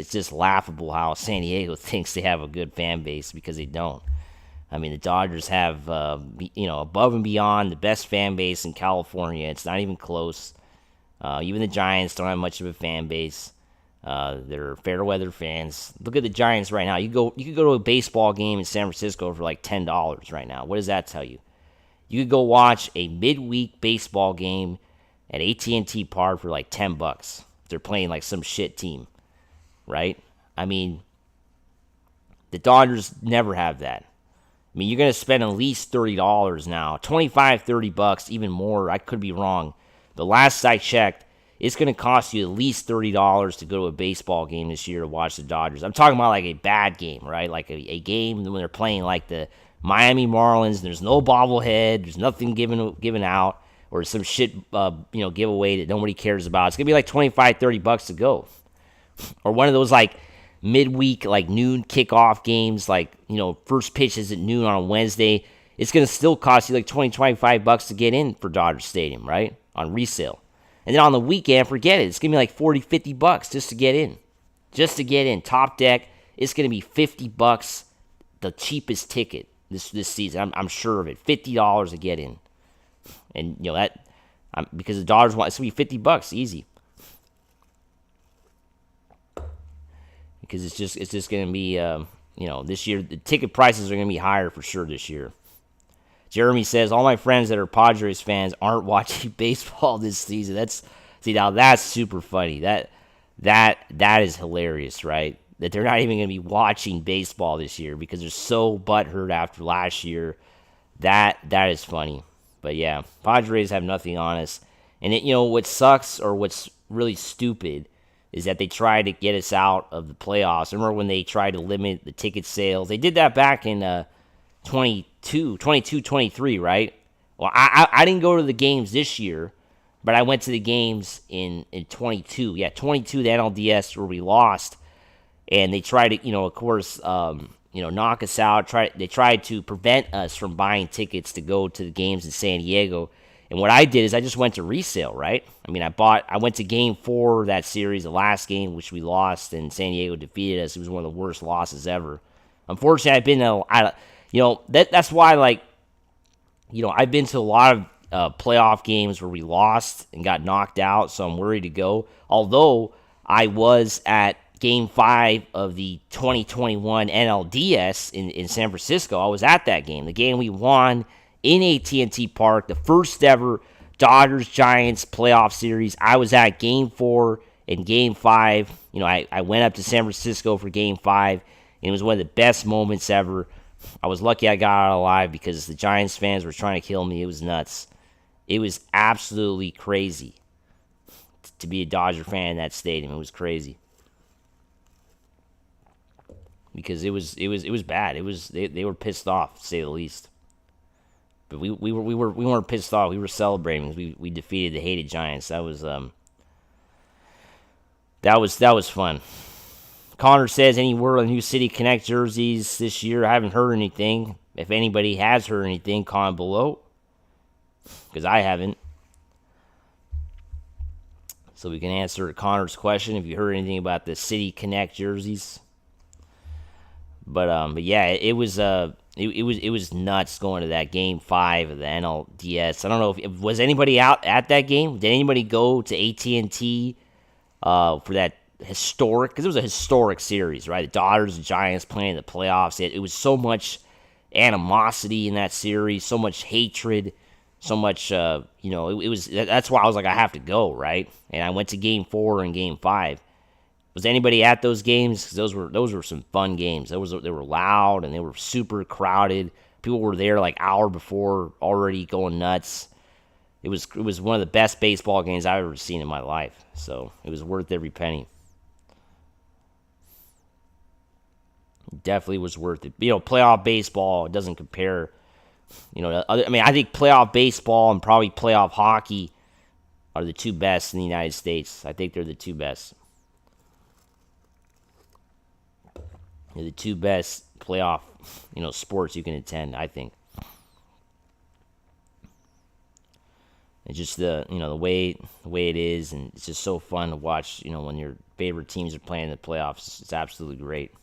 just laughable how San Diego thinks they have a good fan base because they don't. I mean, the Dodgers have above and beyond the best fan base in California. It's not even close. Even the Giants don't have much of a fan base. They're fair weather fans. Look at the Giants right now. You could go to a baseball game in San Francisco for like $10 right now. What does that tell you? You could go watch a midweek baseball game at AT&T Park for like $10. They're playing like some shit team, right? I mean, the Dodgers never have that. I mean, you're going to spend at least $30 now. $25, $30, even more. I could be wrong. The last I checked, it's going to cost you at least $30 to go to a baseball game this year to watch the Dodgers. I'm talking about like a bad game, right? Like a game when they're playing like the Miami Marlins. And there's no bobblehead. There's nothing given out. Or some shit, giveaway that nobody cares about. It's going to be like $25, $30 to go. Or one of those like midweek, like noon kickoff games, like, first pitch is at noon on a Wednesday. It's going to still cost you like $20, $25 to get in for Dodger Stadium, right? On resale. And then on the weekend, forget it. It's going to be like $40, $50 just to get in. Just to get in. Top deck, it's going to be $50, the cheapest ticket this season. I'm sure of it. $50 to get in. And, because the Dodgers want, it's going to be $50 easy. Because it's just going to be, this year, the ticket prices are going to be higher for sure this year. Jeremy says, all my friends that are Padres fans aren't watching baseball this season. Now that's super funny. That is hilarious, right? That they're not even going to be watching baseball this year because they're so butthurt after last year. That is funny. But yeah, Padres have nothing on us. And what sucks or what's really stupid is that they tried to get us out of the playoffs. Remember when they tried to limit the ticket sales? They did that back in 23, right? Well, I didn't go to the games this year, but I went to the games in 22. Yeah, 22, the NLDS, where we lost. And they tried to, of course, knock us out. They tried to prevent us from buying tickets to go to the games in San Diego. And what I did is I just went to resale, right? I mean, I went to Game 4 of that series, the last game, which we lost, and San Diego defeated us. It was one of the worst losses ever. Unfortunately, I've been to, that's why, I've been to a lot of playoff games where we lost and got knocked out, so I'm worried to go. Although I was at Game 5 of the 2021 NLDS in San Francisco. I was at that game, the game we won in AT&T Park, the first ever Dodgers-Giants playoff series. I was at Game 4 and Game 5. I went up to San Francisco for Game 5, and it was one of the best moments ever I was lucky I got out alive because the Giants fans were trying to kill me. It was nuts. It was absolutely crazy to be a Dodger fan in that stadium. It was crazy because it was bad. They were pissed off, to say the least. But we weren't pissed off. We were celebrating because we defeated the hated Giants. That was fun. Connor says, any word on new City Connect jerseys this year? I haven't heard anything. If anybody has heard anything, comment below, because I haven't. So we can answer Connor's question if you heard anything about the City Connect jerseys. But yeah, it was nuts going to that Game 5 of the NLDS. I don't know if was anybody out at that game. Did anybody go to AT&T for that historic? Because it was a historic series, right? The Dodgers and Giants playing in the playoffs. It was so much animosity in that series, so much hatred, so much. It was. That's why I was like, I have to go, right? And I went to Game 4 and Game 5. Was anybody at those games? Because those were some fun games. They were loud and they were super crowded. People were there like hour before, already going nuts. It was one of the best baseball games I've ever seen in my life. So it was worth every penny. Definitely was worth it. Playoff baseball doesn't compare. I think playoff baseball and probably playoff hockey are the two best in the United States. I think they're the two best. They're the two best playoff, sports you can attend, I think. It's just the way it is, and it's just so fun to watch, when your favorite teams are playing in the playoffs. It's absolutely great.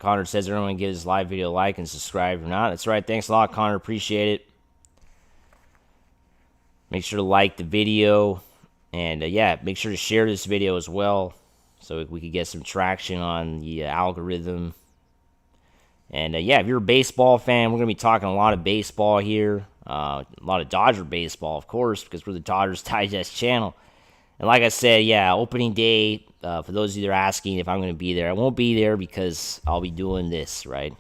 Connor says everyone give this live video a like and subscribe or not. That's right. Thanks a lot, Connor. Appreciate it. Make sure to like the video. And, make sure to share this video as well so we could get some traction on the algorithm. And, if you're a baseball fan, we're going to be talking a lot of baseball here. A lot of Dodger baseball, of course, because we're the Dodgers Digest channel. And like I said, opening day, for those of you that are asking if I'm going to be there, I won't be there because I'll be doing this, right?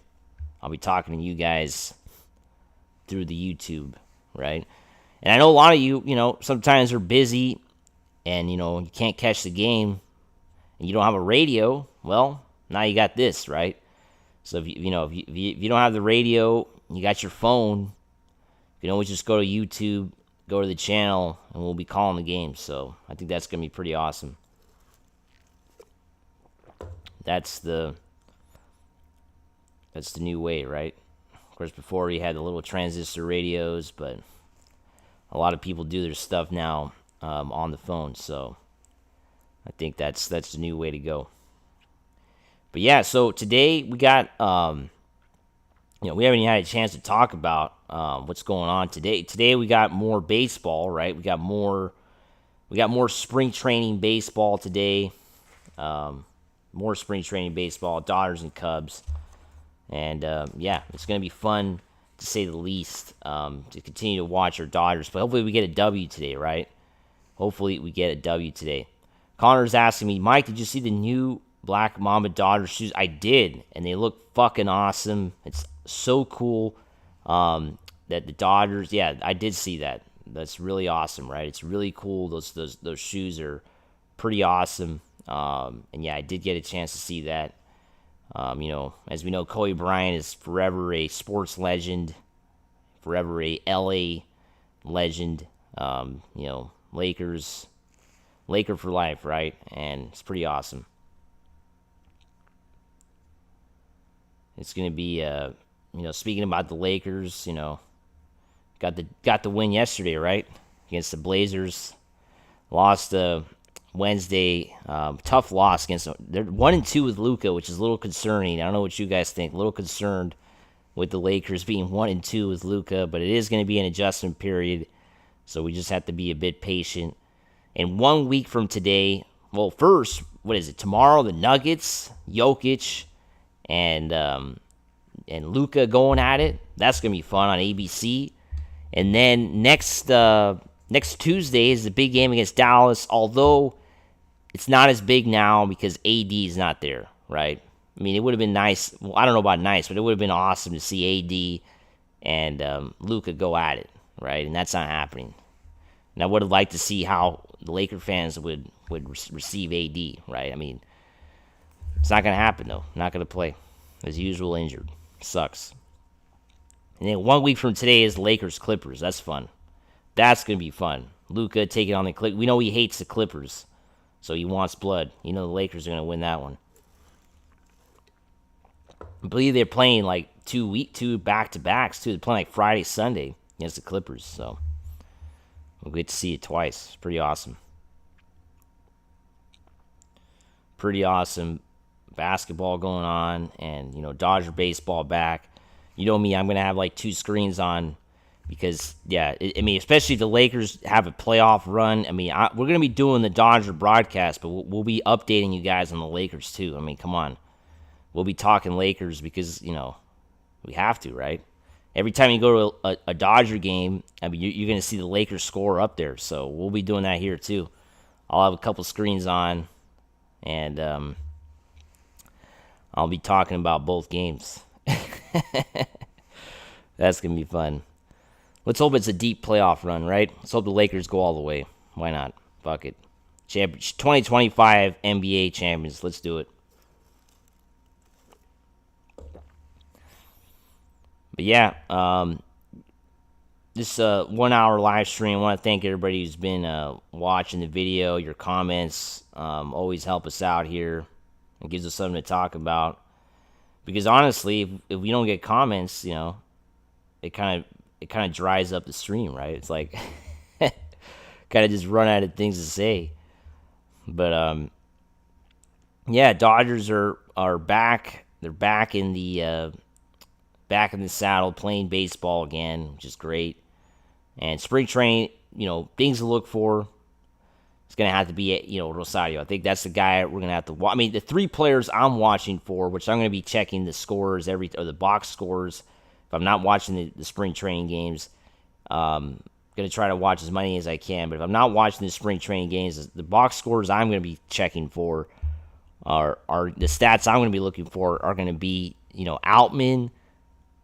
I'll be talking to you guys through the YouTube, right? And I know a lot of you, sometimes are busy and, you can't catch the game and you don't have a radio. Well, now you got this, right? So if you don't have the radio, you got your phone, you can always just go to YouTube, go to the channel, and we'll be calling the game. So I think that's going to be pretty awesome. That's the new way, right? Of course, before you had the little transistor radios, but a lot of people do their stuff now on the phone. So I think that's the new way to go. But yeah, so today we got we haven't even had a chance to talk about what's going on today. Today we got more baseball, right? We got more spring training baseball today. More spring training baseball, Dodgers and Cubs. And it's going to be fun to say the least to continue to watch our Dodgers. But hopefully we get a W today, right? Hopefully we get a W today. Connor's asking me, Mike, did you see the new Black Mamba Dodgers shoes? I did, and they look fucking awesome. It's so cool that the Dodgers, I did see that. That's really awesome, right? It's really cool. Those shoes are pretty awesome. And I did get a chance to see that. As we know, Kobe Bryant is forever a sports legend, forever a LA legend. Laker for life, right? And it's pretty awesome. It's going to be, speaking about the Lakers, got the win yesterday, right? Against the Blazers. Lost Wednesday. Tough loss against them. They're 1-2 with Luka, which is a little concerning. I don't know what you guys think. A little concerned with the Lakers being 1-2 with Luka, but it is going to be an adjustment period. So we just have to be a bit patient. And 1 week from today, well, first, what is it? Tomorrow, the Nuggets, Jokic, and Luka going at it. That's going to be fun on ABC. And then next Tuesday is the big game against Dallas. Although It's not as big now because AD is not there, right? I mean, it would have been nice. Well, I don't know about nice, but it would have been awesome to see AD and Luka go at it, right? And that's not happening. And I would have liked to see how the Laker fans would receive AD, right? I mean, it's not going to happen, though. Not going to play. As usual, injured. Sucks. And then 1 week from today is Lakers-Clippers. That's fun. That's going to be fun. Luka taking on the Clippers. We know he hates the Clippers, so he wants blood. You know the Lakers are going to win that one. I believe they're playing like two back-to-backs, too. They're playing like Friday, Sunday against the Clippers, so we'll get to see it twice. It's pretty awesome. Pretty awesome basketball going on, and, you know, Dodger baseball back. You know me, I'm going to have like 2 screens on because, yeah, I mean, especially if the Lakers have a playoff run. I mean, we're going to be doing the Dodger broadcast, but we'll be updating you guys on the Lakers too. I mean, come on. We'll be talking Lakers because, you know, we have to, right? Every time you go to a Dodger game, I mean, you're going to see the Lakers score up there. So we'll be doing that here too. I'll have a couple screens on, and I'll be talking about both games. That's going to be fun. Let's hope it's a deep playoff run, right? Let's hope the Lakers go all the way. Why not? Fuck it. 2025 NBA champions. Let's do it. But yeah, this 1 hour live stream. I want to thank everybody who's been watching the video. Your comments always help us out here. It gives us something to talk about. Because honestly, if we don't get comments, you know, it kind of dries up the stream, right? It's like kind of just run out of things to say. But yeah, Dodgers are back. They're back in the saddle, playing baseball again, which is great. And spring training, you know, things to look for. It's going to have to be, you know, Rosario. I think that's the guy we're going to have to watch. I mean, the 3 players I'm watching for, which I'm going to be checking the scores, or the box scores. If I'm not watching the spring training games, going to try to watch as many as I can. But if I'm not watching the spring training games, the box scores I'm going to be checking for are the stats I'm going to be looking for are going to be, you know, Outman,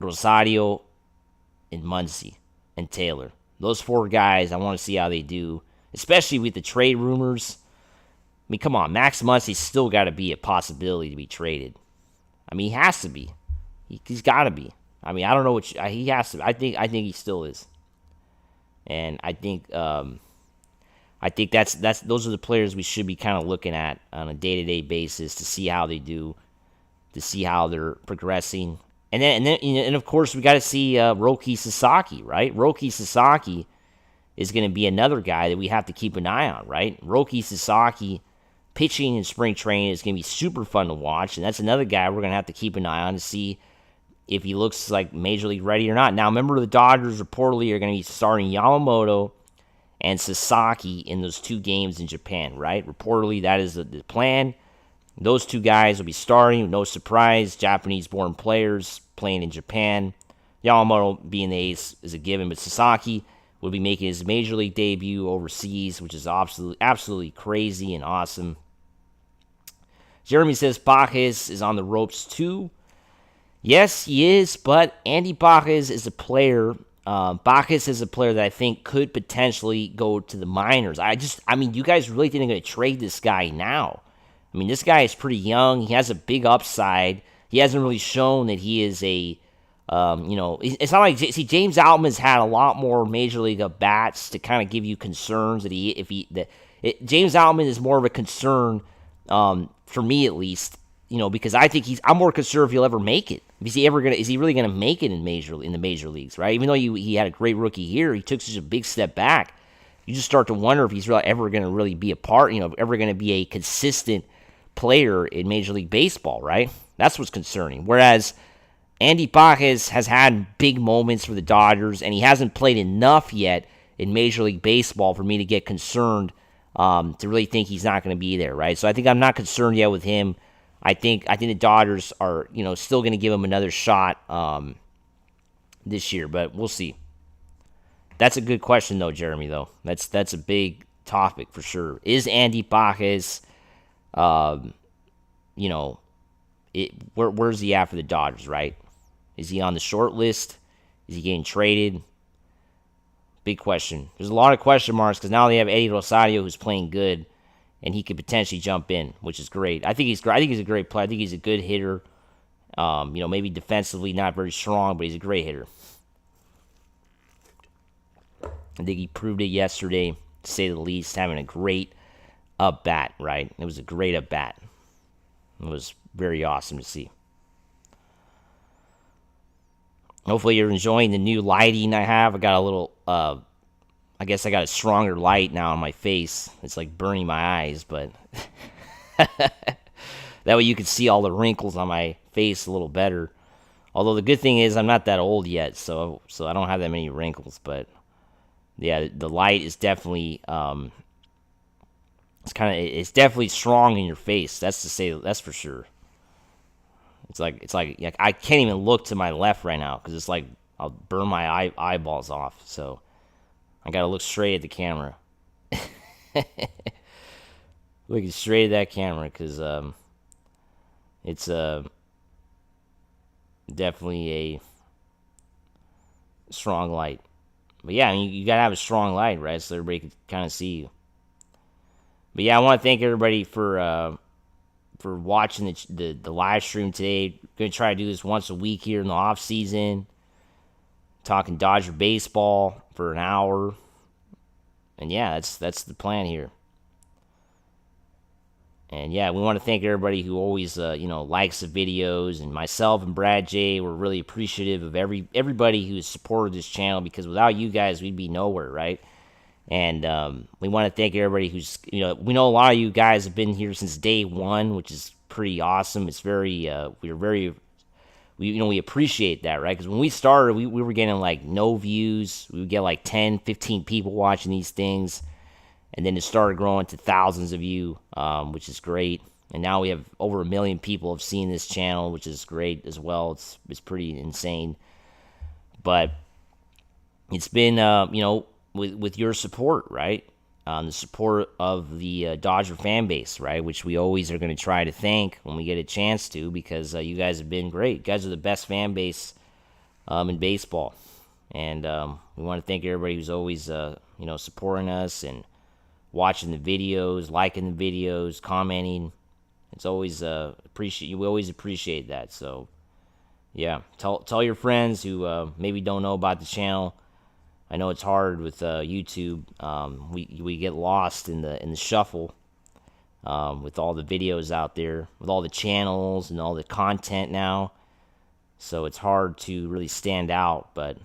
Rosario, and Muncy, and Taylor. Those 4 guys, I want to see how they do. Especially with the trade rumors. I mean, come on, Max Muncy's still got to be a possibility to be traded. I mean, he has to be. He's got to be. I mean, I don't know what he has to. I think he still is. And I think that's those are the players we should be kind of looking at on a day-to-day basis to see how they do, to see how they're progressing. And then of course we got to see Roki Sasaki, right? Roki Sasaki is going to be another guy that we have to keep an eye on, right? Roki Sasaki pitching in spring training is going to be super fun to watch, and that's another guy we're going to have to keep an eye on to see if he looks like Major League ready or not. Now, remember, the Dodgers reportedly are going to be starting Yamamoto and Sasaki in those 2 games in Japan, right? Reportedly, that is the plan. Those 2 guys will be starting. No surprise, Japanese-born players playing in Japan. Yamamoto being the ace is a given, but Sasaki will be making his Major League debut overseas, which is absolutely crazy and awesome. Jeremy says Pajes is on the ropes too. Yes, he is, but Andy Pajes is a player. Pajes is a player that I think could potentially go to the minors. I mean, you guys really think they're going to trade this guy now? I mean, this guy is pretty young. He has a big upside. He hasn't really shown that he is a it's not like, see, James Outman's had a lot more Major League at-bats to kind of give you concerns that James Outman is more of a concern, for me at least, you know, because I think I'm more concerned if he'll ever make it. Is he really gonna make it in the major leagues, right? Even though he had a great rookie year, he took such a big step back. You just start to wonder if he's ever gonna really be a part, you know, ever gonna be a consistent player in Major League Baseball, right? That's what's concerning. Whereas Andy Pajes has had big moments for the Dodgers, and he hasn't played enough yet in Major League Baseball for me to get concerned, to really think he's not going to be there, right? So I think I'm not concerned yet with him. I think the Dodgers are, you know, still going to give him another shot this year, but we'll see. That's a good question, though, Jeremy. Though that's a big topic for sure. Is Andy Pajes You know, where's he at for the Dodgers, right? Is he on the short list? Is he getting traded? Big question. There's a lot of question marks because now they have Eddie Rosario who's playing good, and he could potentially jump in, which is great. I think he's a great player. I think he's a good hitter. Maybe defensively not very strong, but he's a great hitter. I think he proved it yesterday, to say the least, having a great up-bat, right? It was a great up-bat. It was very awesome to see. Hopefully you're enjoying the new lighting I have. I got a little, I guess I got a stronger light now on my face. It's like burning my eyes, but that way you can see all the wrinkles on my face a little better. Although the good thing is I'm not that old yet, so I don't have that many wrinkles. But yeah, the light is definitely it's definitely strong in your face. That's for sure. It's like I can't even look to my left right now because it's like I'll burn my eyeballs off. So I gotta look straight at the camera. Looking straight at that camera because it's definitely a strong light. But yeah, I mean, you gotta have a strong light, right? So everybody can kind of see you. But yeah, I want to thank everybody for watching the live stream today. Going to try to do this once a week here in the off season. Talking Dodger baseball for an hour, and yeah, that's the plan here. And yeah, we want to thank everybody who always likes the videos, and myself and Brad J. We're really appreciative of everybody who has supported this channel because without you guys, we'd be nowhere, right? And we want to thank everybody who's, we know a lot of you guys have been here since day one, which is pretty awesome. It's very, we appreciate that, right? Because when we started, we were getting like no views. We would get like 10, 15 people watching these things. And then it started growing to thousands of you, which is great. And now we have over 1 million people have seen this channel, which is great as well. It's pretty insane. But it's been, with your support, right? The support of the Dodger fan base, right? Which we always are going to try to thank when we get a chance to because you guys have been great. You guys are the best fan base in baseball. And we want to thank everybody who's always, supporting us and watching the videos, liking the videos, commenting. It's always we always appreciate that. So, yeah, tell your friends who maybe don't know about the channel. I know it's hard with YouTube. We get lost in the shuffle with all the videos out there, with all the channels and all the content now. So it's hard to really stand out, but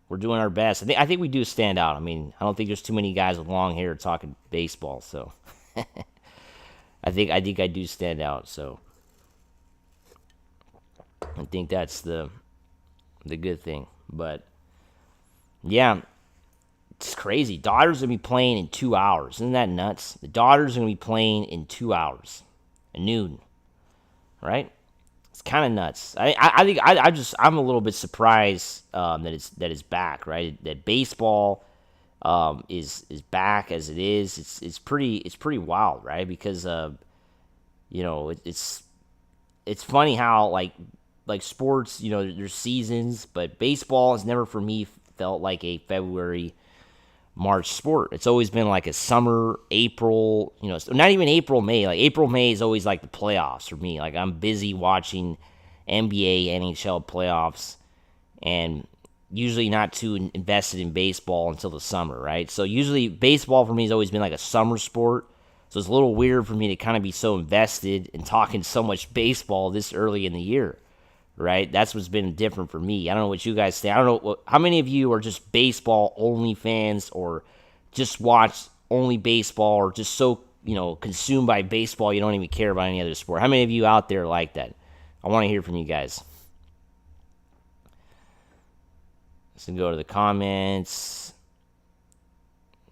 we're doing our best. I think we do stand out. I mean, I don't think there's too many guys with long hair talking baseball, so I think I do stand out. So I think that's the good thing, but. Yeah, it's crazy. Dodgers are going to be playing in 2 hours. Isn't that nuts? The Dodgers are going to be playing in 2 hours, at noon, right? It's kind of nuts. I think I'm a little bit surprised that it's back, right? That baseball is back as it is. It's pretty wild, right? Because it's funny how like sports, there's seasons, but baseball is never for me felt like a February, March sport. It's always been like a summer, April, not even April, May. Like April, May is always like the playoffs for me. Like I'm busy watching NBA, NHL playoffs, and usually not too invested in baseball until the summer, right? So usually baseball for me has always been like a summer sport. So it's a little weird for me to kind of be so invested in talking so much baseball this early in the year. Right, that's what's been different for me. I don't know what you guys think. I don't know how many of you are just baseball only fans, or just watch only baseball, or just so consumed by baseball you don't even care about any other sport. How many of you out there like that? I want to hear from you guys. So go to the comments.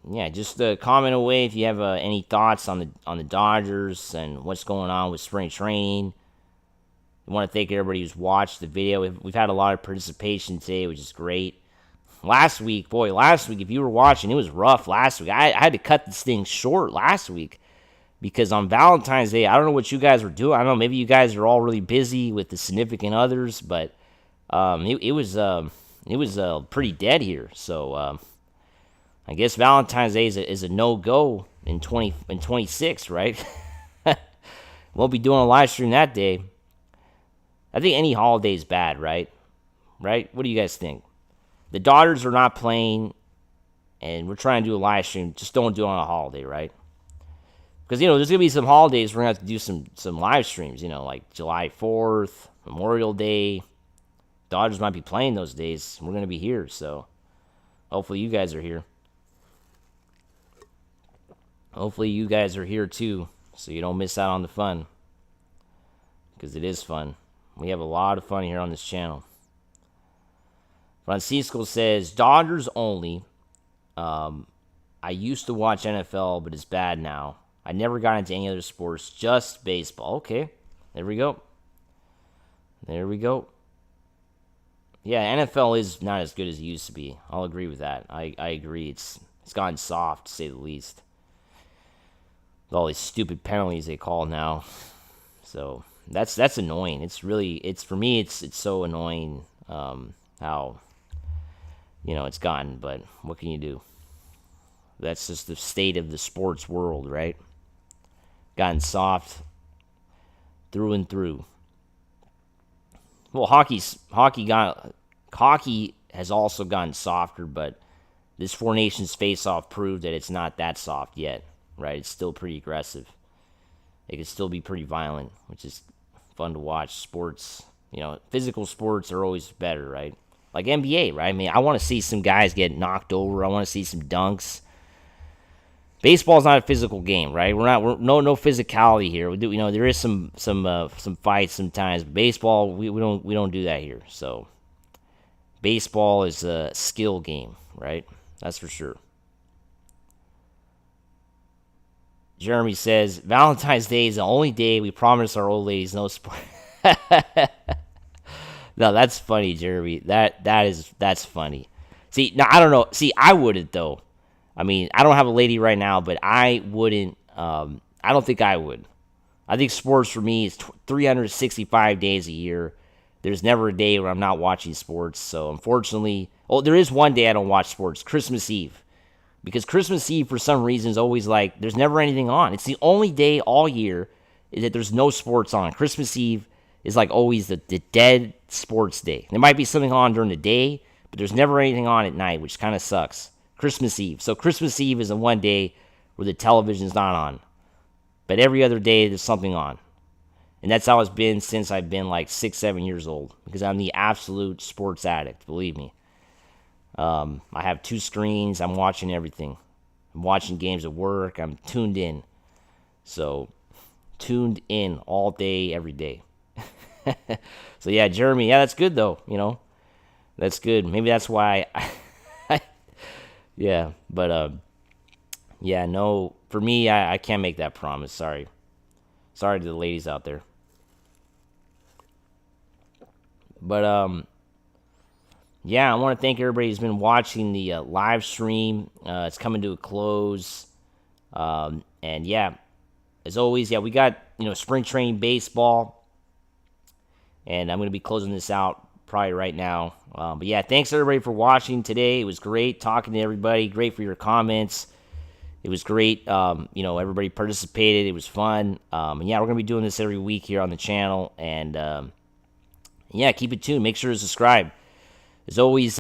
Yeah, just comment away if you have any thoughts on the Dodgers and what's going on with spring training. I want to thank everybody who's watched the video. We've had a lot of participation today, which is great. Last week, if you were watching, it was rough last week. I had to cut this thing short last week because on Valentine's Day, I don't know what you guys were doing. I don't know, maybe you guys are all really busy with the significant others, but it was pretty dead here. So I guess Valentine's Day is a no-go in 26, right? Won't be doing a live stream that day. I think any holiday is bad, right? Right? What do you guys think? The Dodgers are not playing, and we're trying to do a live stream. Just don't do it on a holiday, right? Because, there's going to be some holidays we're going to have to do some live streams, like July 4th, Memorial Day. Dodgers might be playing those days. We're going to be here, so hopefully you guys are here. Hopefully you guys are here too, so you don't miss out on the fun. Because it is fun. We have a lot of fun here on this channel. Francisco says, Dodgers only. I used to watch NFL, but it's bad now. I never got into any other sports, just baseball. Okay, there we go. There we go. Yeah, NFL is not as good as it used to be. I'll agree with that. I agree. It's gotten soft, to say the least. With all these stupid penalties they call now. So that's annoying. It's for me it's so annoying how it's gotten, but what can you do? That's just the state of the sports world, right? Gotten soft through and through. Well, hockey has also gotten softer, but this Four Nations face-off proved that it's not that soft yet, right? It's still pretty aggressive. It can still be pretty violent, which is fun to watch. Sports, physical sports are always better, right? Like NBA, right? I mean, I want to see some guys get knocked over. I want to see some dunks. Baseball's not a physical game, right? We're no physicality here. We do, there is some fights sometimes. Baseball, we don't do that here. So, baseball is a skill game, right? That's for sure. Jeremy says, Valentine's Day is the only day we promise our old ladies no sport. No, that's funny, Jeremy. That's funny. See, now I don't know. See, I wouldn't though. I mean, I don't have a lady right now, but I wouldn't. I don't think I would. I think sports for me is 365 days a year. There's never a day where I'm not watching sports. So unfortunately, there is one day I don't watch sports, Christmas Eve. Because Christmas Eve, for some reason, is always like, there's never anything on. It's the only day all year that there's no sports on. Christmas Eve is like always the dead sports day. There might be something on during the day, but there's never anything on at night, which kind of sucks. Christmas Eve. So Christmas Eve is the one day where the television's not on. But every other day, there's something on. And that's how it's been since I've been like 6, 7 years old. Because I'm the absolute sports addict, believe me. I have 2 screens. I'm watching everything. I'm watching games at work. I'm tuned in. So, tuned in all day, every day. So, yeah, Jeremy. Yeah, that's good, though. That's good. Maybe that's why yeah, but, yeah, no, for me, I can't make that promise. Sorry. Sorry to the ladies out there. But, yeah, I want to thank everybody who's been watching the live stream. It's coming to a close. And, yeah, as always, yeah, we got, spring training baseball. And I'm going to be closing this out probably right now. But, yeah, thanks, everybody, for watching today. It was great talking to everybody. Great for your comments. It was great. Everybody participated. It was fun. And, yeah, we're going to be doing this every week here on the channel. And, yeah, keep it tuned. Make sure to subscribe. As always,